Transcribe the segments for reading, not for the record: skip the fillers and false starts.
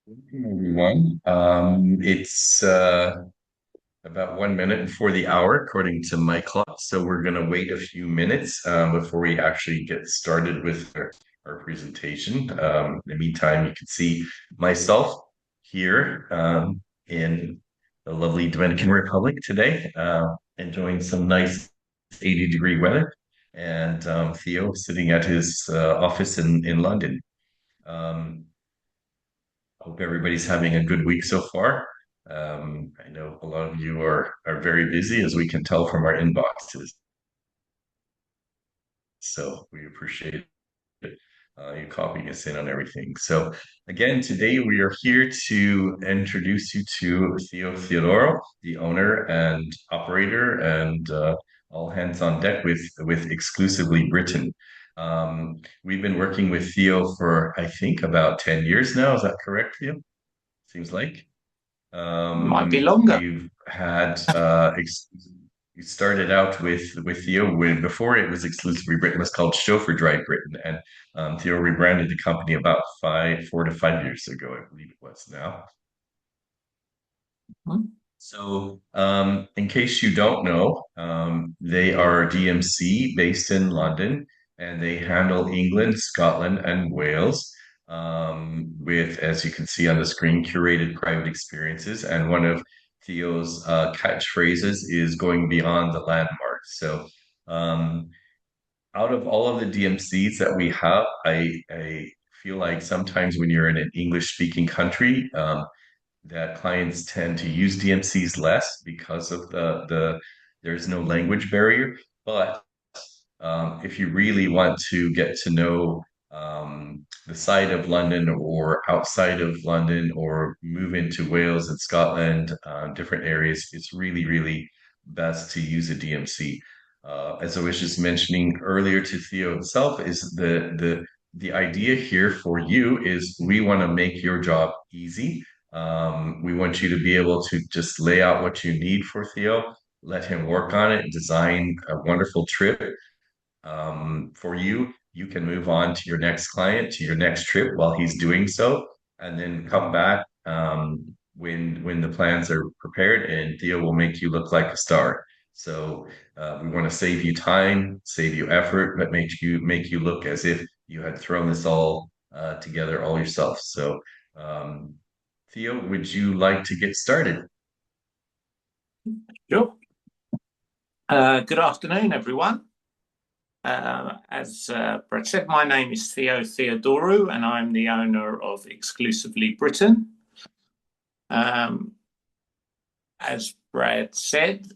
Everyone. It's about 1 minute before the hour, according to my clock. So we're going to wait a few minutes before we actually get started with our presentation. In the meantime, you can see myself here in the lovely Dominican Republic today, enjoying some nice 80-degree weather, and Theo sitting at his office in London. Um, Hope everybody's having a good week so far. I know a lot of you are very busy, as we can tell from our inboxes. So we appreciate you copying us in on everything. So again, today we are here to introduce you to Theo Theodoro, the owner and operator, and all hands on deck with exclusively Britain. We've been working with Theo for I think about 10 years now. Is that correct, Theo? Seems like. Might be longer. We've had you started out with Theo when before it was exclusively Britain, it was called Chauffeur Drive Britain, and Theo rebranded the company about 4 to 5 years ago, I believe it was now. Hmm. So, in case you don't know, they are DMC based in London, and they handle England, Scotland, and Wales with, as you can see on the screen, curated private experiences. And one of Theo's catchphrases is going beyond the landmark. So, um, out of all of the DMCs that we have, I feel like sometimes when you're in an English speaking country, that clients tend to use DMCs less because of the there's no language barrier. But if you really want to get to know the side of London or outside of London or move into Wales and Scotland, different areas, it's really, really best to use a DMC. As I was just mentioning earlier to Theo himself, is the idea here for you is we want to make your job easy. We want you to be able to just lay out what you need for Theo, let him work on it, design a wonderful trip for you. You can move on to your next client, to your next trip while he's doing so, and then come back when the plans are prepared, and Theo will make you look like a star. So we want to save you time, save you effort, but make you look as if you had thrown this all together all yourself. So um, Theo, would you like to get started? Sure. Good afternoon, everyone. As Brett said, my name is Theo Theodorou, and I'm the owner of Exclusively Britain. Um, as Brad said,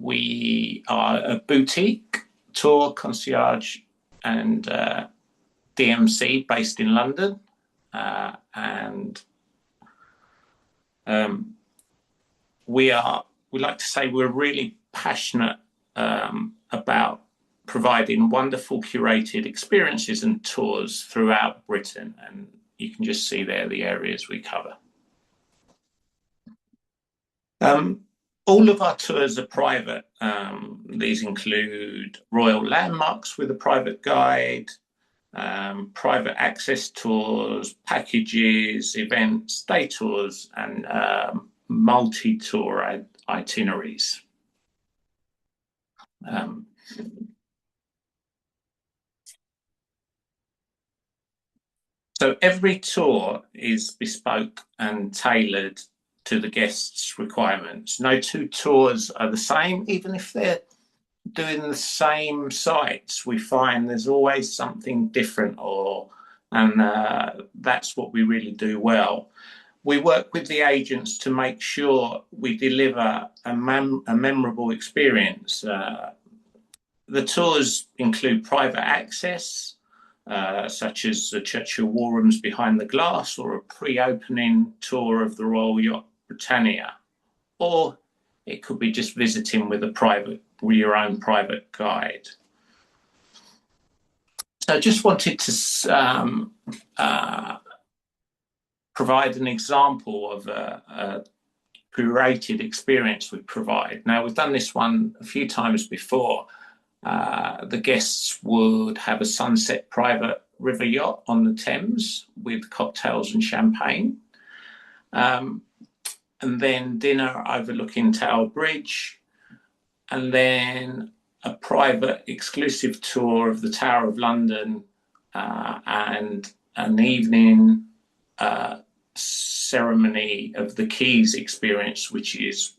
we are a boutique tour concierge and DMC based in London, and um, we like to say we're really passionate about providing wonderful curated experiences and tours throughout Britain. And you can just see there the areas we cover. Um, all of our tours are private. These include royal landmarks with a private guide, private access tours, packages, events, day tours, and multi-tour itineraries. Um, so every tour is bespoke and tailored to the guest's requirements. No two tours are the same, even if they're doing the same sites. We find there's always something different, and that's what we really do well. We work with the agents to make sure we deliver a memorable experience. The tours include private access, such as the Churchill War Rooms behind the glass, or a pre-opening tour of the Royal Yacht Britannia, or it could be just visiting with your own private guide. So I just wanted to provide an example of a curated experience we provide. Now, we've done this one a few times before. The guests would have a sunset private river yacht on the Thames with cocktails and champagne. Um, and then dinner overlooking Tower Bridge, and then a private exclusive tour of the Tower of London, and an evening ceremony of the Keys experience, which is,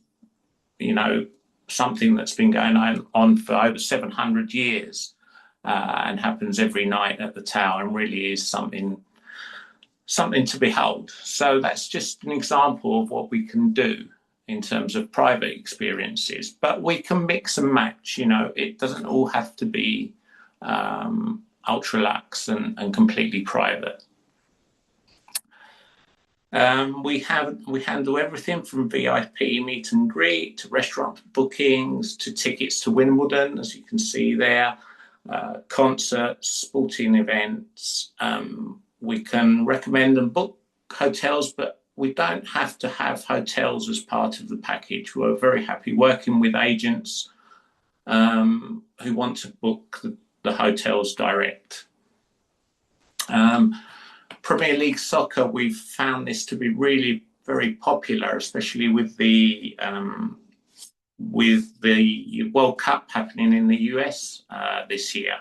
something that's been going on for over 700 years, and happens every night at the Tower, and really is something to behold. So that's just an example of what we can do in terms of private experiences, but we can mix and match. It doesn't all have to be ultra luxe and completely private. We handle everything from VIP meet and greet to restaurant bookings to tickets to Wimbledon, as you can see there, concerts, sporting events. We can recommend and book hotels, but we don't have to have hotels as part of the package. We're very happy working with agents who want to book the hotels direct. Premier League soccer, we've found this to be really very popular, especially with the World Cup happening in the US this year.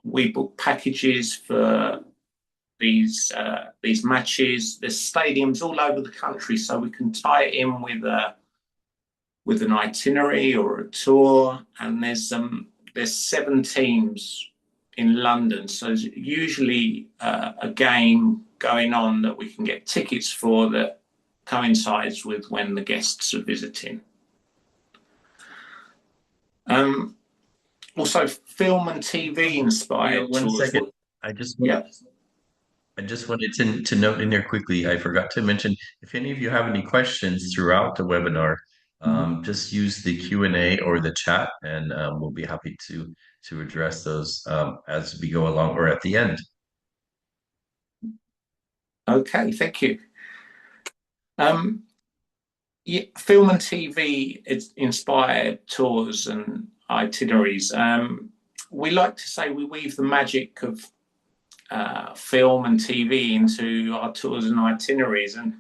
We book packages for these matches. There's stadiums all over the country, so we can tie it in with an itinerary or a tour. And there's 7 teams in London, so there's usually a game going on that we can get tickets for that coincides with when the guests are visiting. Also, film and TV inspired One tours. second. I just Yeah. I just wanted to note in there quickly. I forgot to mention if any of you have any questions throughout the webinar, just use the Q&A or the chat, and we'll be happy to address those as we go along or at the end. Okay, thank you. Film and TV inspired tours and itineraries. We like to say we weave the magic of film and TV into our tours and itineraries, and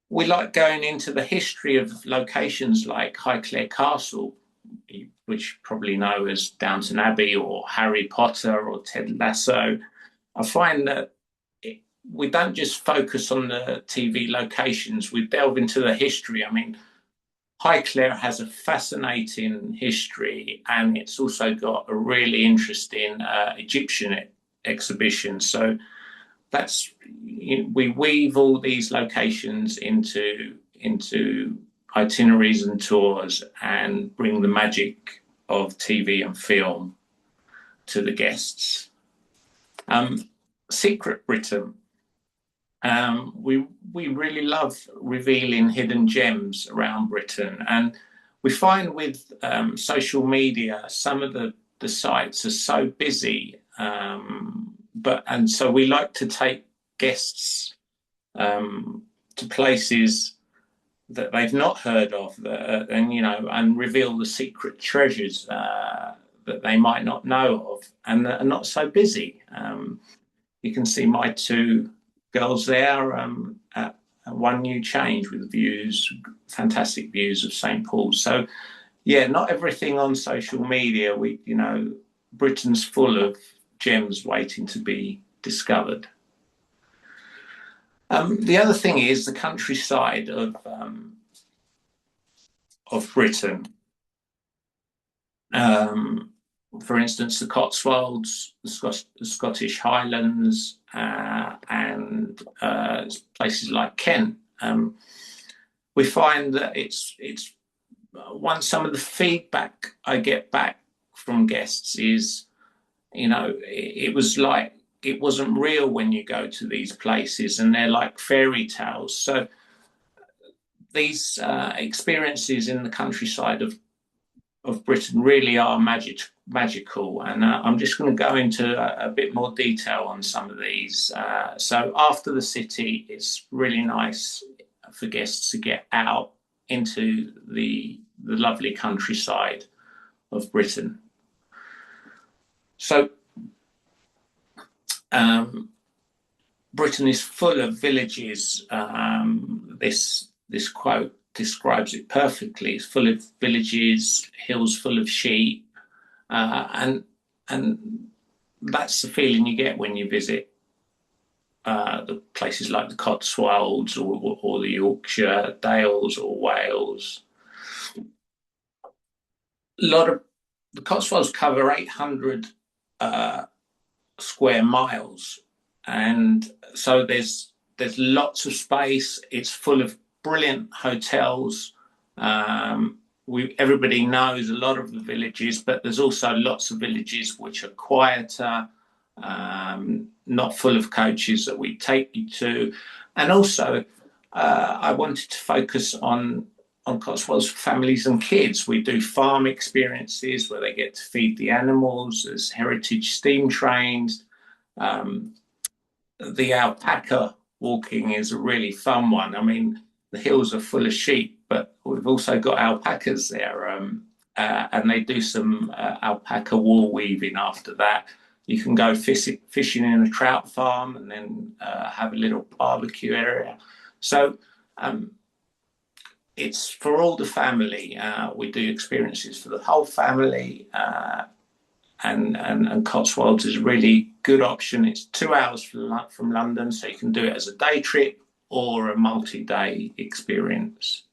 we like going into the history of locations like Highclere Castle, which you probably know as Downton Abbey, or Harry Potter, or Ted Lasso. I find that we don't just focus on the TV locations, we delve into the history. I mean, Highclere has a fascinating history, and it's also got a really interesting Egyptian exhibition. So we weave all these locations into itineraries and tours, and bring the magic of TV and film to the guests. Secret Britain. We really love revealing hidden gems around Britain, and we find with social media, some of the sites are so busy, and so we like to take guests to places that they've not heard of, and reveal the secret treasures that they might not know of, and that are not so busy. You can see my 2 girls there at One New Change with fantastic views of St. Paul's. So, yeah, not everything on social media. Britain's full of gems waiting to be discovered. The other thing is the countryside of Britain. For instance, the Cotswolds, the Scottish Highlands, and places like Kent. We find that it's some of the feedback I get back from guests is, it was like it wasn't real when you go to these places, and they're like fairy tales. So these experiences in the countryside of Britain really are magical, and I'm just going to go into a bit more detail on some of these. So after the city, it's really nice for guests to get out into the lovely countryside of Britain. So Britain is full of villages. This quote describes it perfectly. It's full of villages, hills full of sheep, and that's the feeling you get when you visit the places like the Cotswolds or the Yorkshire Dales or Wales. A lot of the Cotswolds cover 800 square miles, and so there's lots of space. It's full of brilliant hotels. Everybody knows a lot of the villages, but there's also lots of villages which are quieter, not full of coaches that we take you to. And also, I wanted to focus on Cotswolds for families and kids. We do farm experiences where they get to feed the animals. There's heritage steam trains. The alpaca walking is a really fun one. I mean, the hills are full of sheep, but we've also got alpacas there, and they do some alpaca wool weaving after that. You can go fishing in a trout farm and then have a little barbecue area. So it's for all the family. We do experiences for the whole family, and Cotswolds is a really good option. It's 2 hours from London, so you can do it as a day trip or a multi-day experience.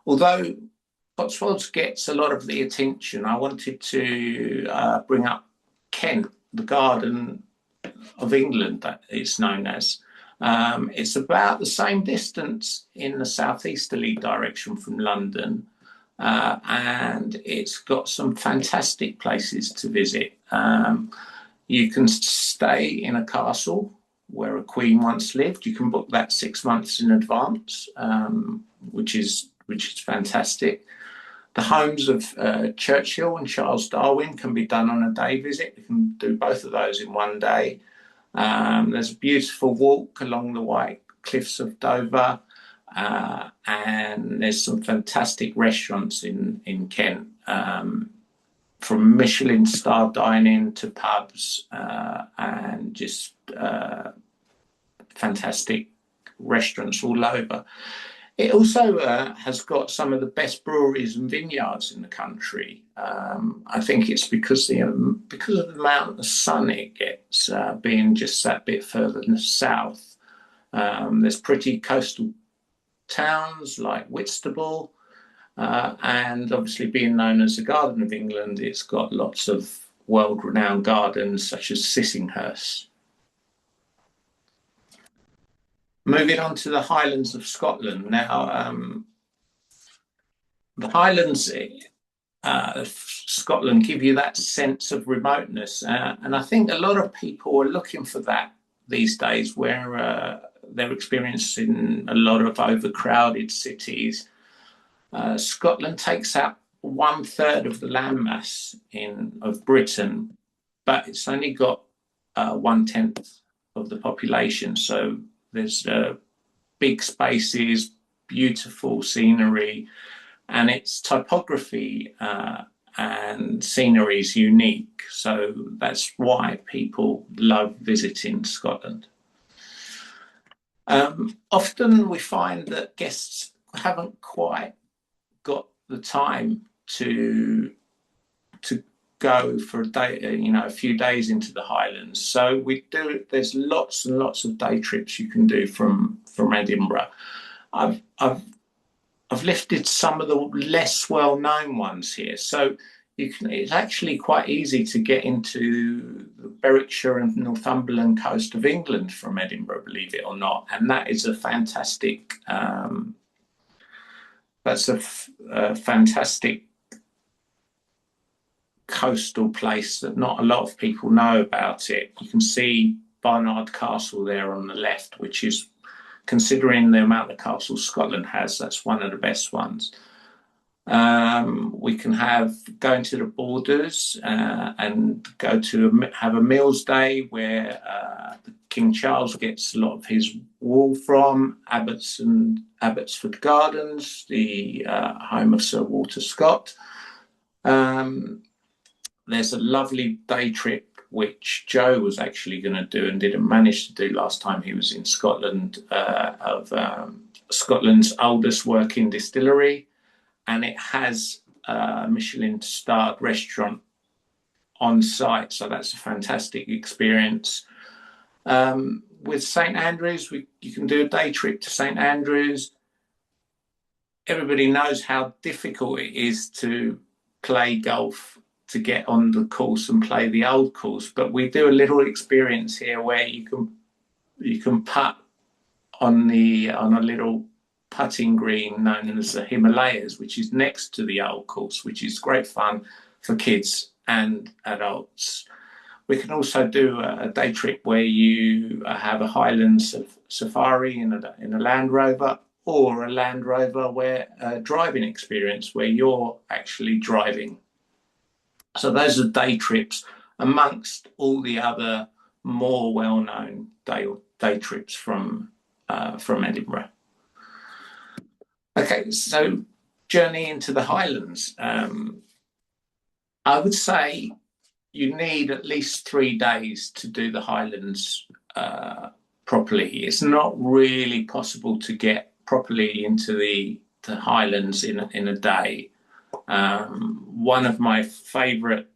Although Cotswolds gets a lot of the attention, I wanted to bring up Kent, the Garden of England, that it's known as. It's about the same distance in the southeasterly direction from London, and it's got some fantastic places to visit. You can stay in a castle where a queen once lived. You can book that 6 months in advance, which is fantastic. The homes of Churchill and Charles Darwin can be done on a day visit. You can do both of those in one day. There's a beautiful walk along the White Cliffs of Dover, and there's some fantastic restaurants in Kent, from Michelin star dining to pubs, and just fantastic restaurants all over. It also has got some of the best breweries and vineyards in the country. I think it's because of the amount of sun it gets, being just that bit further south. There's pretty coastal towns like Whitstable, and obviously being known as the Garden of England, it's got lots of world-renowned gardens such as Sissinghurst. Moving on to the Highlands of Scotland. Now, the Highlands of Scotland give you that sense of remoteness, and I think a lot of people are looking for that these days, where they're experiencing a lot of overcrowded cities. Scotland takes up 1/3 of the landmass of Britain, but it's only got 1/10 of the population. So there's big spaces, beautiful scenery, and its topography and scenery is unique. So that's why people love visiting Scotland. Often we find that guests haven't quite got the time to go for a day, a few days into the Highlands. So there's lots and lots of day trips you can do from Edinburgh. I've lifted some of the less well-known ones here. So it's actually quite easy to get into the Berwickshire and Northumberland coast of England from Edinburgh, believe it or not. And that is a fantastic fantastic coastal place that not a lot of people know about it. You can see Barnard Castle there on the left, which is, considering the amount of castles Scotland has, that's one of the best ones. We can go into the Borders and have a meals day where King Charles gets a lot of his wool from. Abbotsford Gardens, the home of Sir Walter Scott. There's a lovely day trip which Joe was actually going to do and didn't manage to do last time he was in Scotland, of Scotland's oldest working distillery, and it has a Michelin-starred restaurant on site, so that's a fantastic experience. With St Andrews, you can do a day trip to St Andrews. Everybody knows how difficult it is to play golf, to get on the course and play the old course, but we do a little experience here where you can putt on a little putting green known as the Himalayas, which is next to the old course, which is great fun for kids and adults. We can also do a day trip where you have a Highlands safari in a Land Rover, or a Land Rover where a driving experience where you're actually driving. So those are day trips amongst all the other more well-known day trips from Edinburgh. Okay, so journey into the Highlands. I would say you need at least 3 days to do the Highlands properly. It's not really possible to get properly into the Highlands in a day. One of my favourite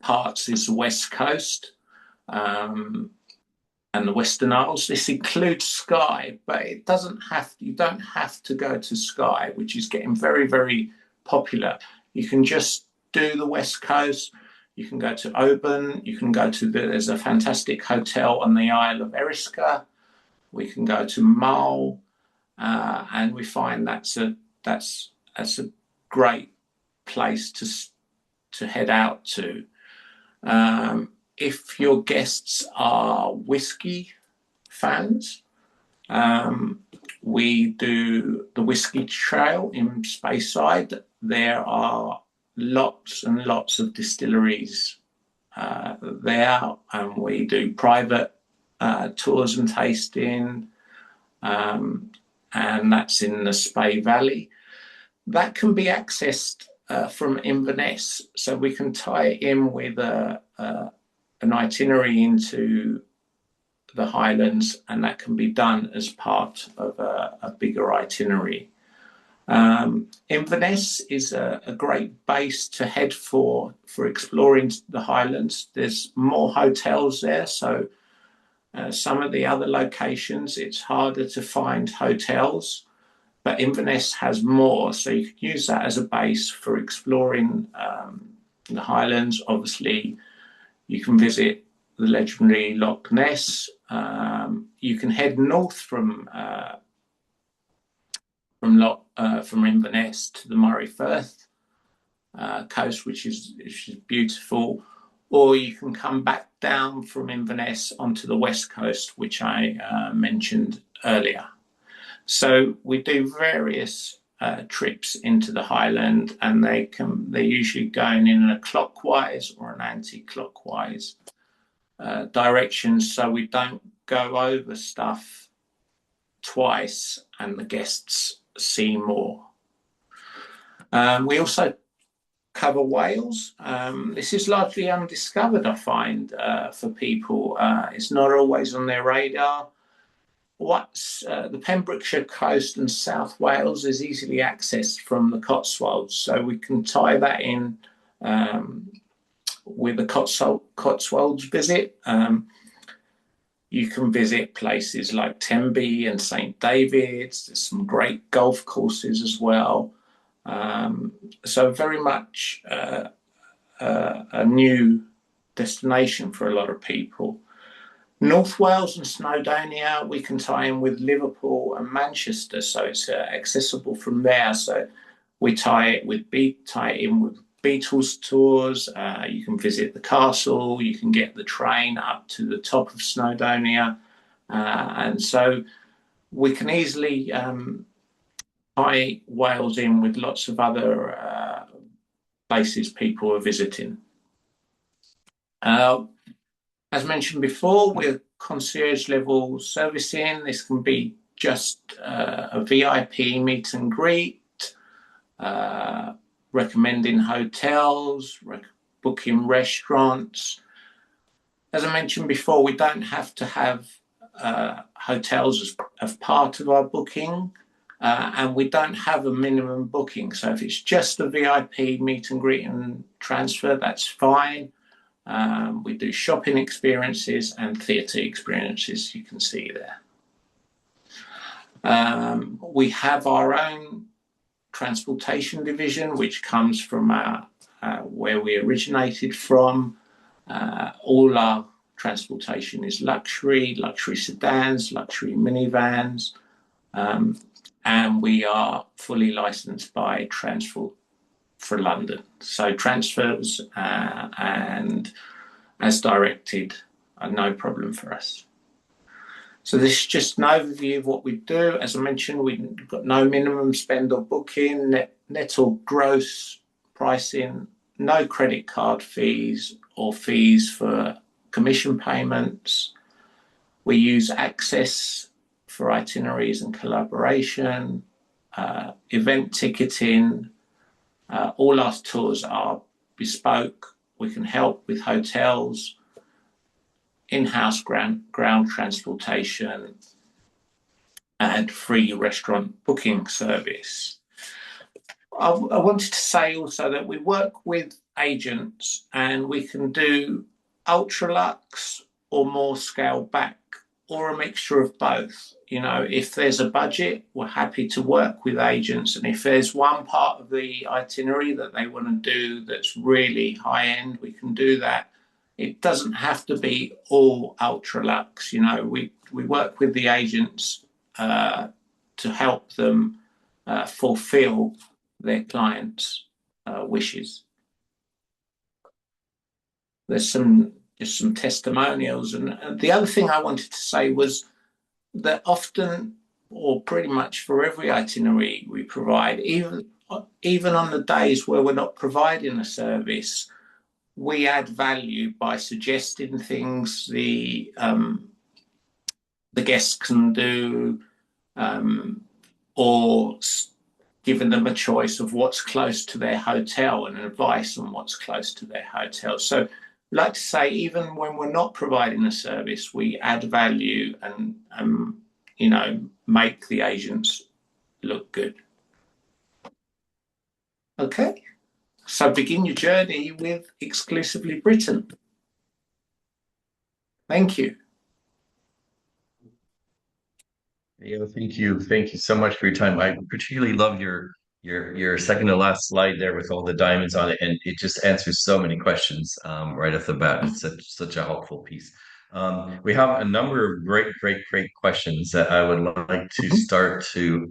parts is the West Coast and the Western Isles. This includes Skye, but it doesn't have. You don't have to go to Skye, which is getting very, very popular. You can just do the West Coast. You can go to Oban. You can go to there's a fantastic hotel on the Isle of Eriska. We can go to Mull, and we find that's a great place to head out to. If your guests are whiskey fans, we do the Whiskey Trail in Speyside. There are lots and lots of distilleries there, and we do private tours and tasting, and that's in the Spey Valley. That can be accessed from Inverness, so we can tie it in with an itinerary into the Highlands, and that can be done as part of a bigger itinerary. Inverness is a great base to head for exploring the Highlands. There's more hotels there, so some of the other locations it's harder to find hotels, but Inverness has more, so you can use that as a base for exploring the Highlands. Obviously, you can visit the legendary Loch Ness. You can head north from Inverness to the Moray Firth coast, which is beautiful, or you can come back down from Inverness onto the west coast, which I mentioned earlier. So we do various trips into the Highland, and they're usually going in a clockwise or an anti-clockwise direction, so we don't go over stuff twice and the guests see more. We also cover Wales. This is largely undiscovered, I find, for people. It's not always on their radar. The Pembrokeshire coast and South Wales is easily accessed from the Cotswolds, so we can tie that in with a Cotswolds visit. You can visit places like Tenby and St David's. There's some great golf courses as well. So very much a new destination for a lot of people. North Wales and Snowdonia, we can tie in with Liverpool and Manchester, so it's accessible from there. So we tie it in with Beatles tours. You can visit the castle. You can get the train up to the top of Snowdonia, and so we can easily tie Wales in with lots of other places people are visiting. As mentioned before, with concierge level servicing, this can be just a VIP meet and greet, recommending hotels, booking restaurants. As I mentioned before, we don't have to have hotels as part of our booking, and we don't have a minimum booking. So if it's just a VIP meet and greet and transfer, that's fine. We do shopping experiences and theatre experiences, you can see there. We have our own transportation division, which comes from where we originated from. All our transportation is luxury sedans, luxury minivans, and we are fully licensed by Transport for London. So transfers and as directed are no problem for us. So this is just an overview of what we do. As I mentioned, we've got no minimum spend or booking, net or gross pricing, no credit card fees or fees for commission payments. We use Access for itineraries and collaboration, event ticketing. All our tours are bespoke. We can help with hotels, in-house ground transportation, and free restaurant booking service. I wanted to say also that we work with agents and we can do ultra luxe or more scaled back or a mixture of both. You know, if there's a budget, we're happy to work with agents. And if there's one part of the itinerary that they want to do that's really high end, we can do that. It doesn't have to be all ultra luxe. You know, we work with the agents to help them fulfill their clients' wishes. There's just some testimonials. And the other thing I wanted to say was that often, or pretty much for every itinerary we provide, even on the days where we're not providing a service, we add value by suggesting things the guests can do, or giving them a choice of what's close to their hotel and advice on what's close to their hotel. So I'd like to say, even when we're not providing a service, we add value and make the agents look good. Okay. So begin your journey with Exclusively Britain. Thank you. Yeah, thank you. Thank you so much for your time. I particularly love your second to last slide there with all the diamonds on it, and it just answers so many questions right off the bat. It's such a helpful piece. We have a number of great questions that I would like to start to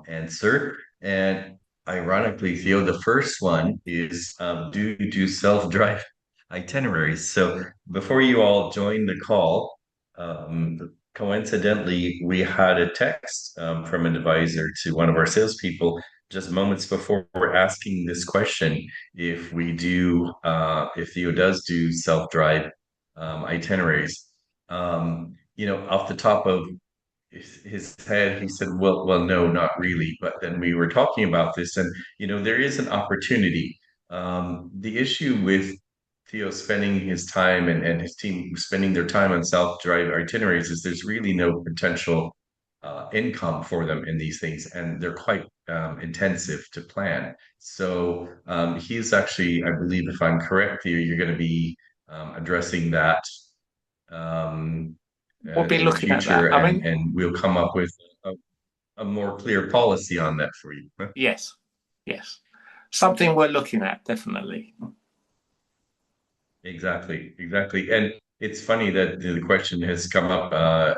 answer. And ironically, Theo, the first one is do you do self-drive itineraries? So before you all join the call, coincidentally, we had a text from an advisor to one of our salespeople just moments before we're asking this question if we do, if Theo does do self-drive itineraries. Off the top of his head, he said, well, no, not really. But then we were talking about this, and there is an opportunity. The issue with Theo spending his time and his team spending their time on self-drive itineraries is there's really no potential income for them in these things, and they're quite intensive to plan. So he's actually, I believe, if I'm correct, Theo, you're going to be addressing that um, We'll be in the looking at future, that. I and mean, we'll come up with a more clear policy on that for you. yes. Something we're looking at, definitely. Exactly. And it's funny that the question has come up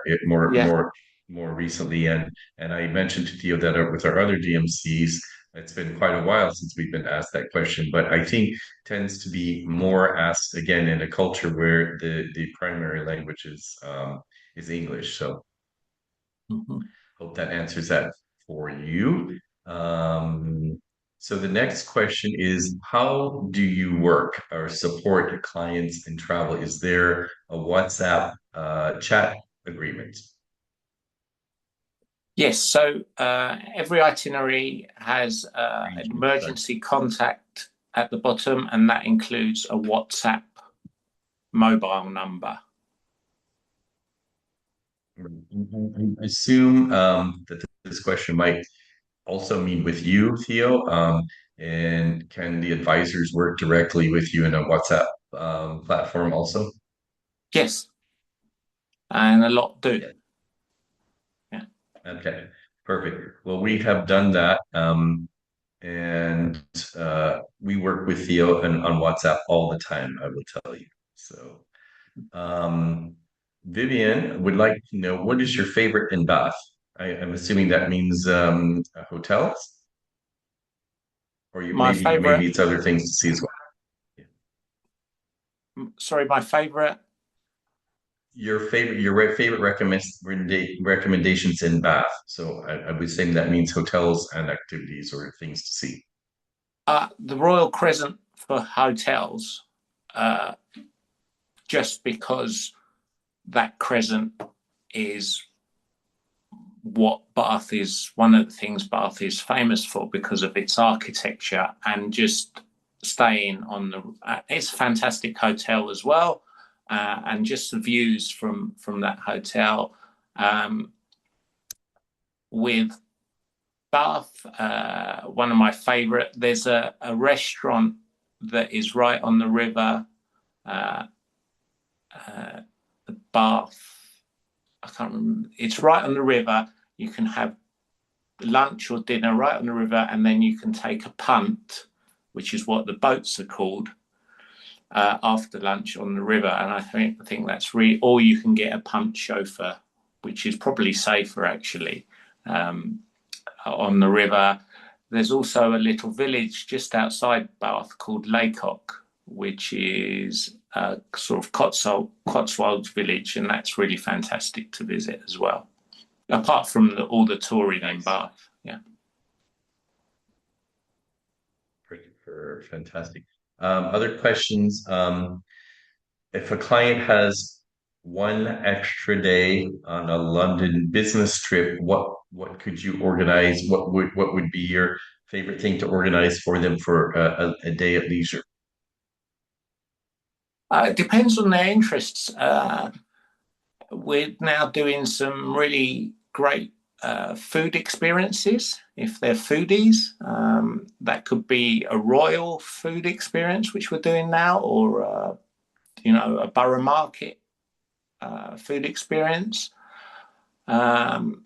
Yeah. more recently, and I mentioned to Theo that with our other DMCs, it's been quite a while since we've been asked that question, but I think tends to be more asked again in a culture where the primary language is English. So Mhm. hope that answers that for you. So the next question is, how do you work or support your clients in travel? Is there a WhatsApp chat agreement? Yes, so every itinerary has an Arrangement, sorry. emergency contact at the bottom, and that includes a WhatsApp mobile number. I assume that this question might also mean with you, Theo. And can the advisors work directly with you in a WhatsApp platform also? Yes, and a lot do. Yeah. Yeah. Okay, perfect. Well, we have done that. And we work with Theo on WhatsApp all the time, I will tell you. So, um, Vivian would like to know what is your favorite in Bath? I'm assuming that means hotels, or you My maybe favorite, it's other things to see as well. sorry, my favorite. Your favorite recommendations in Bath. So I would say that means hotels and activities or things to see. The Royal Crescent for hotels, uh, just because that crescent is what Bath is, one of the things Bath is famous for because of its architecture and just staying on the. It's a fantastic hotel as well, and just the views from that hotel. Um, with Bath, one of my favourite. There's a restaurant that is right on the river. Uh, the Bath. I can't remember. It's right on the river. You can have lunch or dinner right on the river, and then you can take a punt, which is what the boats are called, after lunch on the river. And I think that's really, or you can get a punt chauffeur, which is probably safer actually, um, on the river. There's also a little village just outside Bath called Laycock, which is a sort of Cotswolds village, and that's really fantastic to visit as well. Apart from all the touring in Nice. Bath, yeah. Fantastic. Other questions. If a client has one extra day on a London business trip, what could you organize? What would be your favorite thing to organize for them for a day at leisure? It depends on their interests. We're now doing some really great food experiences. If they're foodies, that could be a royal food experience, which we're doing now, or a borough market food experience. Um,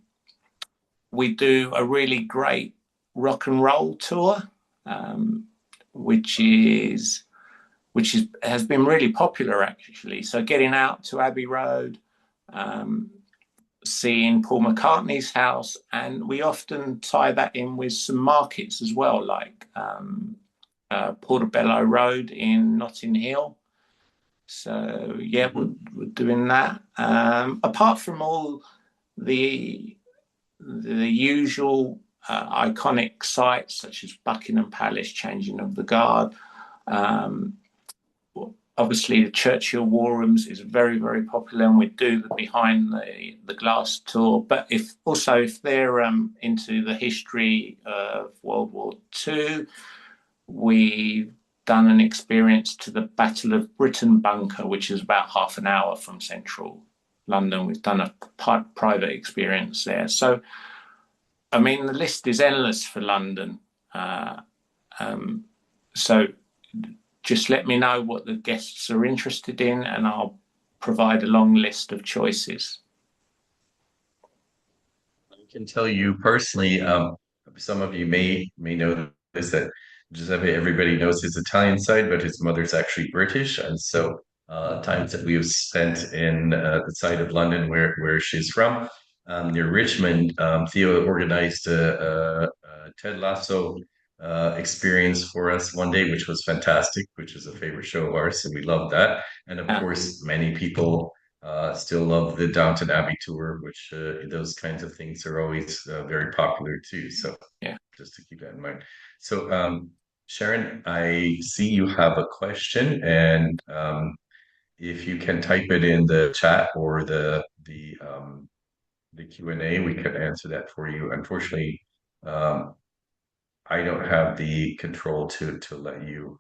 we do a really great rock and roll tour, um, which is has been really popular actually. So getting out to Abbey Road, um, seeing Paul McCartney's house, and we often tie that in with some markets as well, like Portobello Road in Notting Hill. So yeah, we're doing that. Apart from all the usual iconic sites such as Buckingham Palace, changing of the guard. Um, Obviously, the Churchill War Rooms is very, very popular, and we do the behind the glass tour. But if they're into the history of World War II, we've done an experience to the Battle of Britain bunker, which is about half an hour from central London. We've done a private experience there. So, I mean, the list is endless for London. Uh, so just let me know what the guests are interested in, and I'll provide a long list of choices. I can tell you personally, some of you may know this that Giuseppe, everybody knows his Italian side, but his mother's actually British, and so times that we have spent in the side of London where she's from, near Richmond, Theo organized a Ted Lasso experience for us one day, which was fantastic, which is a favorite show of ours, so we love that. And of Yeah, course, many people still love the Downton Abbey tour, which those kinds of things are always very popular too. So yeah. just to keep that in mind. So Sharon, I see you have a question, and if you can type it in the chat or the Q&A, we can answer that for you. Unfortunately, um, I don't have the control to let you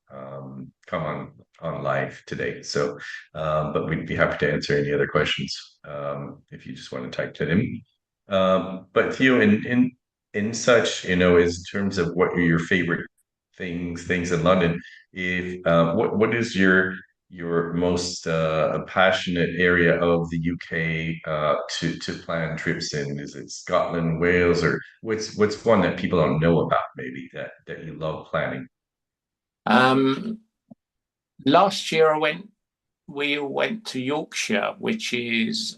come on live today. So, but we'd be happy to answer any other questions if you just want to type that in. But Theo, in such, in terms of what are your favorite things in London, if what is your most passionate area of the UK to plan trips in? Is it Scotland, Wales, or what's one that people don't know about maybe that you love planning? Um, Last year we went to Yorkshire, which is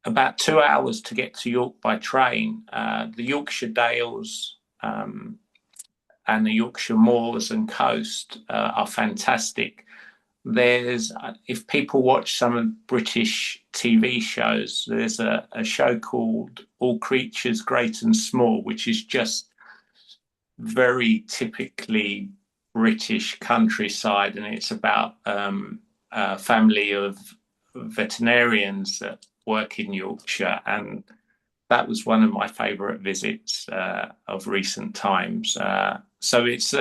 about 2 hours to get to York by train. The Yorkshire Dales and the Yorkshire Moors and Coast are fantastic. If people watch some of British TV shows, there's a show called All Creatures Great and Small, which is just very typically British countryside, and it's about a family of veterinarians that work in Yorkshire, and that was one of my favourite visits of recent times. So it's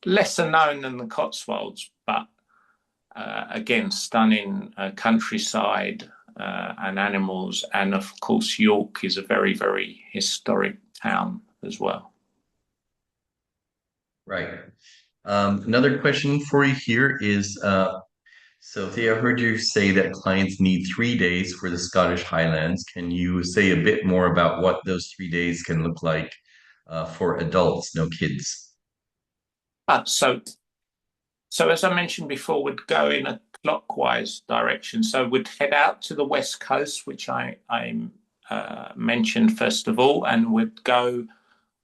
lesser known than the Cotswolds, but again, stunning countryside and animals, and of course, York is a very, very historic town as well. Right. Another question for you here is so Thea, I heard you say that clients need 3 days for the Scottish Highlands. Can you say a bit more about what those 3 days can look like for adults, no kids? Uh, so So as I mentioned before, we'd go in a clockwise direction. So we'd head out to the west coast, which I mentioned first of all, and we'd go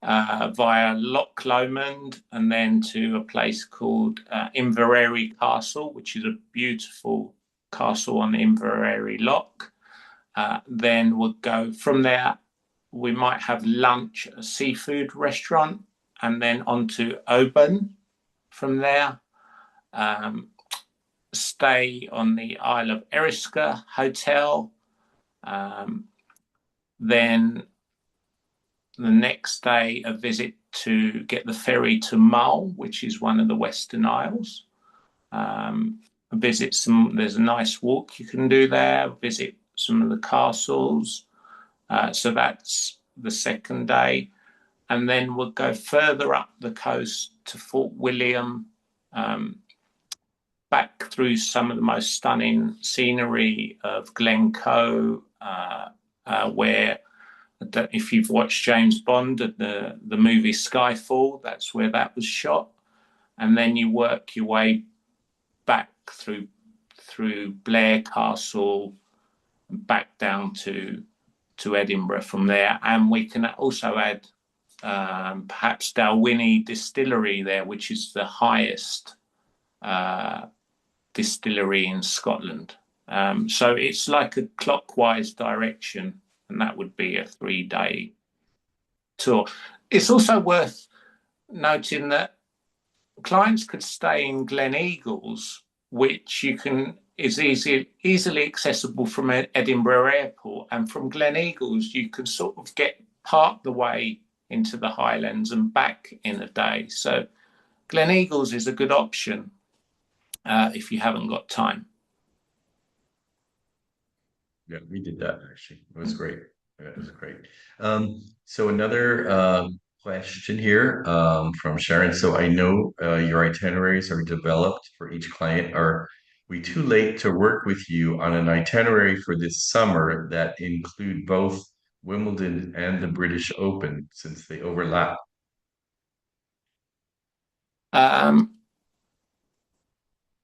via Loch Lomond and then to a place called Inverary Castle, which is a beautiful castle on Inverary Loch. Then we'll go from there. We might have lunch at a seafood restaurant and then on to Oban from there. Um, Stay on the Isle of Eriska Hotel. Um, then the next day, a visit to get the ferry to Mull, which is one of the Western Isles. Visit some, there's a nice walk you can do there, visit some of the castles. So that's the second day. And then we'll go further up the coast to Fort William, back through some of the most stunning scenery of Glencoe, where if you've watched James Bond, the movie Skyfall, that's where that was shot. And then you work your way back through Blair Castle, back down to Edinburgh from there. And we can also add perhaps Dalwhinnie Distillery there, which is the highest distillery in Scotland. So it's like a clockwise direction, and that would be a 3 day tour. It's also worth noting that clients could stay in Glen Eagles, which is easily accessible from Edinburgh Airport, and from Glen Eagles you can sort of get part the way into the Highlands and back in a day. So Glen Eagles is a good option if you haven't got time. Yeah, we did that actually. It was great. Yeah, it was great. So another question here from Sharon. So I know your itineraries are developed for each client. Are we too late to work with you on an itinerary for this summer that include both Wimbledon and the British Open since they overlap? Um,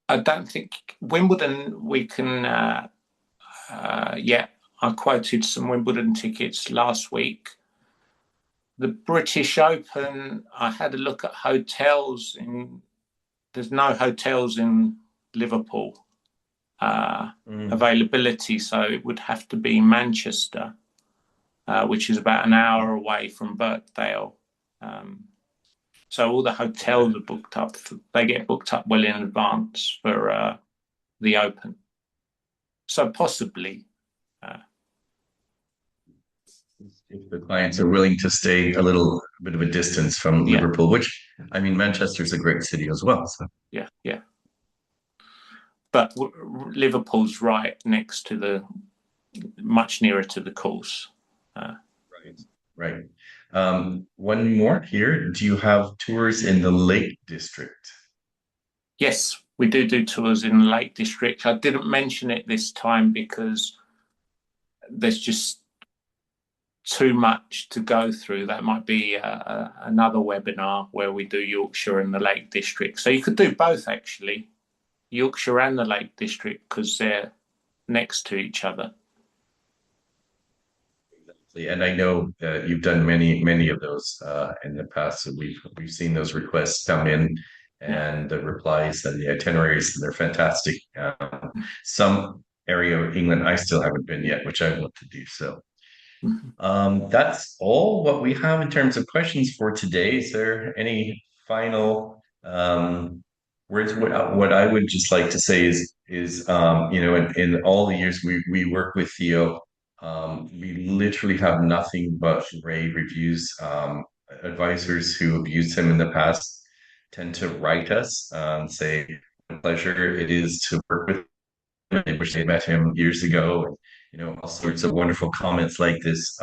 I don't think Wimbledon we can. Yeah, I quoted some Wimbledon tickets last week. The British Open, I had a look at hotels in. There's no hotels in Liverpool Mm, availability, so it would have to be Manchester, which is about an hour away from Birkdale. Um, so all the okay. hotels are booked up. They get booked up well in advance for the Open. So possibly. Uh, if the clients are willing to stay a little bit of a distance from Yeah, Liverpool, which I mean, Manchester's a great city as well. So yeah, yeah. But Liverpool's right next to the, much nearer to the course. right, right. One more here. Do you have tours in the Lake District? Yes, we do tours in the Lake District. I didn't mention it this time because there's just too much to go through. That might be another webinar where we do Yorkshire and the Lake District. So you could do both actually, Yorkshire and the Lake District, because they're next to each other. And I know you've done many of those in the past. So we've seen those requests come in, Yeah. and the replies and the itineraries, and they're fantastic. Some area of England I still haven't been yet, which I want to do. So Mhm. that's all what we have in terms of questions for today. Is there any final words? What I would just like to say is you know, in all the years we work with Theo, we literally have nothing but rave reviews. Advisors who have used him in the past tend to write us, say, pleasure it is to work with him. They wish they met him years ago. You know, all sorts of wonderful comments like this.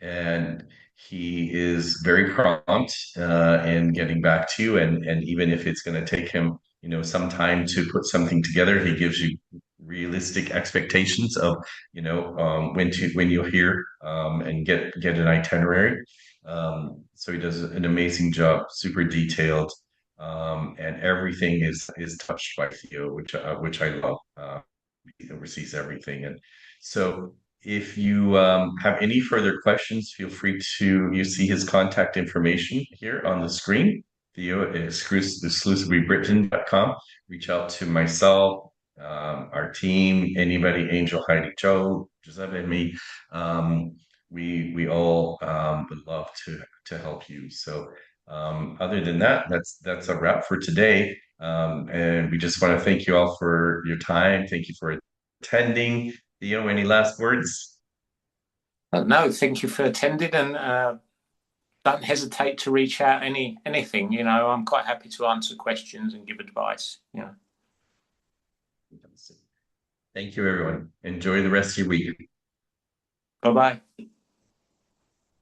And he is very prompt in getting back to you. And even if it's going to take him, you know, some time to put something together, he gives you realistic expectations of, you know, when you'll hear and get an itinerary. So he does an amazing job, super detailed, and everything is touched by Theo, which I love. He oversees everything, and so if you have any further questions, feel free to, you see his contact information here on the screen. Theo at exclusivelybritain.com. Reach out to myself, our team, anybody, Angel, Heidi, Joe, Giuseppe, and me. We all would love to help you. So other than that, that's a wrap for today. And we just want to thank you all for your time. Thank you for attending. Theo, any last words? No, thank you for attending, and don't hesitate to reach out anything. You know, I'm quite happy to answer questions and give advice. You know. Thank you, everyone. Enjoy the rest of your week. Bye bye.